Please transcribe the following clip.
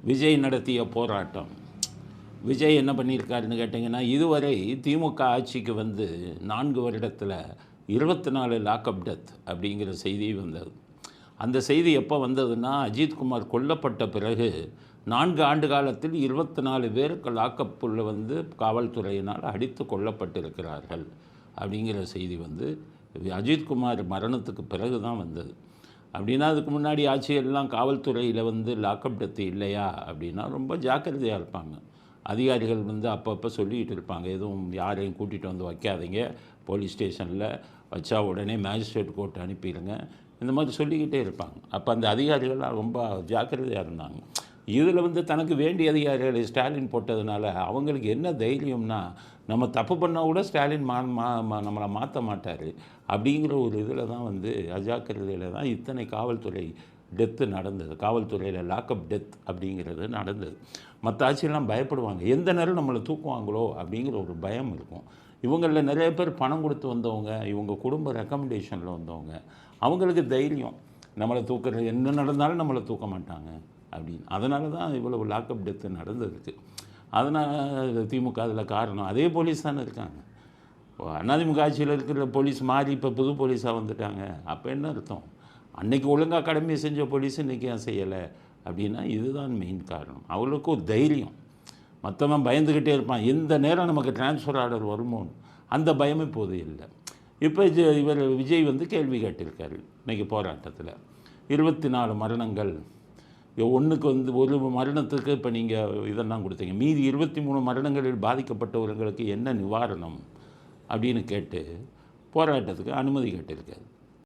விஜய் நடத்திய போராட்டம். விஜய் என்ன பண்ணியிருக்காருன்னு கேட்டிங்கன்னா, இதுவரை திமுக ஆட்சிக்கு வந்து 4 வருடத்தில் 24 லாக்அப் டெத் அப்படிங்கிற செய்தி வந்தது. அந்த செய்தி எப்போ வந்ததுன்னா, அஜித்குமார் கொல்லப்பட்ட பிறகு 4 ஆண்டு காலத்தில் 24 பேருக்கு லாக்கப்புள்ள வந்து காவல்துறையினால் அடித்து கொல்லப்பட்டிருக்கிறார்கள் அப்படிங்கிற செய்தி வந்து அஜித்குமார் மரணத்துக்கு பிறகு தான் வந்தது. அப்படின்னா அதுக்கு முன்னாடி ஆட்சியெல்லாம் காவல்துறையில் வந்து லாக்அப் டெத்து இல்லையா அப்படின்னா ரொம்ப ஜாக்கிரதையாக இருப்பாங்க. அதிகாரிகள் வந்து அப்பப்போ சொல்லிக்கிட்டு இருப்பாங்க, எதுவும் யாரையும் கூட்டிகிட்டு வந்து வைக்காதீங்க, போலீஸ் ஸ்டேஷனில் வச்சா உடனே மேஜிஸ்ட்ரேட் கோர்ட் அனுப்பிடுங்க, இந்த மாதிரி சொல்லிக்கிட்டே இருப்பாங்க. அப்போ அந்த அதிகாரிகள்லாம் ரொம்ப ஜாக்கிரதையாக இருந்தாங்க. இதில் வந்து தனக்கு வேண்டிய அதிகாரிகளை ஸ்டாலின் போட்டதுனால அவங்களுக்கு என்ன தைரியம்னா, நம்ம தப்பு பண்ணால் கூட ஸ்டாலின் நம்மளை மாற்ற மாட்டார் அப்படிங்கிற ஒரு இதில் தான் வந்து அஜாக்கிரதையில் தான் இத்தனை காவல்துறை டெத்து நடந்தது. காவல்துறையில் லாக்அப் டெத் அப்படிங்கிறது நடந்தது. மற்ற ஆட்சியெல்லாம் பயப்படுவாங்க, எந்த நேரம் நம்மளை தூக்குவாங்களோ அப்படிங்கிற ஒரு பயம் இருக்கும். இவங்களில் நிறைய பேர் பணம் கொடுத்து வந்தவங்க, இவங்க குடும்ப ரெக்கமெண்டேஷனில் வந்தவங்க, அவங்களுக்கு தைரியம், நம்மளை தூக்குறது என்ன நடந்தாலும் நம்மளை தூக்க மாட்டாங்க அப்படின்னு. அதனால தான் இவ்வளவு லாக்அப் டெத்து நடந்திருக்கு. அதனால் திமுக அதில் காரணம். அதே போலீஸ் தானே இருக்காங்க. அதிமுக ஆட்சியில் இருக்கிற போலீஸ் மாறி இப்போ புது போலீஸாக வந்துட்டாங்க. அப்போ என்ன அர்த்தம்? அன்றைக்கி ஒழுங்காக கடமையை செஞ்ச போலீஸ் இன்றைக்கி ஏன் செய்யலை அப்படின்னா இதுதான் மெயின் காரணம். அவளுக்கு ஒரு தைரியம். மற்றவன் பயந்துக்கிட்டே இருப்பான், எந்த நேரம் நமக்கு டிரான்ஸ்ஃபர் ஆர்டர் வருமோன்னு. அந்த பயம் இப்போது இல்லை. இப்போ இவர் விஜய் வந்து கேள்வி கேட்டிருக்காரு இன்றைக்கி போராட்டத்தில். 24 மரணங்கள், ஒன்றுக்கு வந்து ஒரு மரணத்துக்கு இப்போ நீங்கள் இதெல்லாம் கொடுத்தீங்க, மீதி 23 மரணங்களில் பாதிக்கப்பட்டவர்களுக்கு என்ன நிவாரணம் அப்படின்னு கேட்டு போராட்டத்துக்கு அனுமதி கேட்டிருக்காரு.